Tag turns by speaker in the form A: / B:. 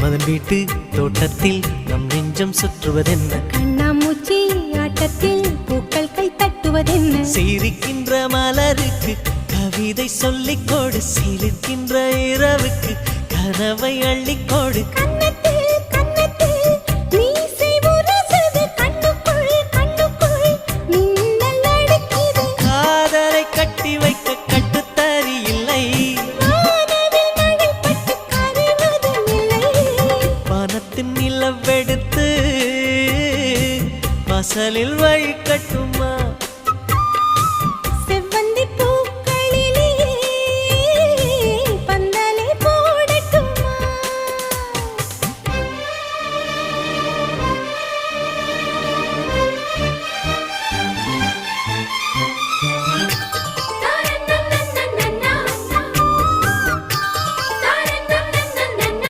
A: மன்மதன் வீட்டு தோட்டத்தில் நம் நெஞ்சம் சுற்றுவதென்ன
B: கண்ணாமூச்சி ஆட்டத்தில் பூக்கள் கை தட்டுவதென்ன
A: சிரிக்கின்ற மலருக்கு கவிதை சொல்லிக்கோடு சிரிக்கின்ற இரவுக்கு கனவை அள்ளிக்கோடு காதலை கட்டி வைக்க கட்டுத்தறி இல்லை வானத்தின் நிலவெடுத்து வாசலில் வழி கட்டும்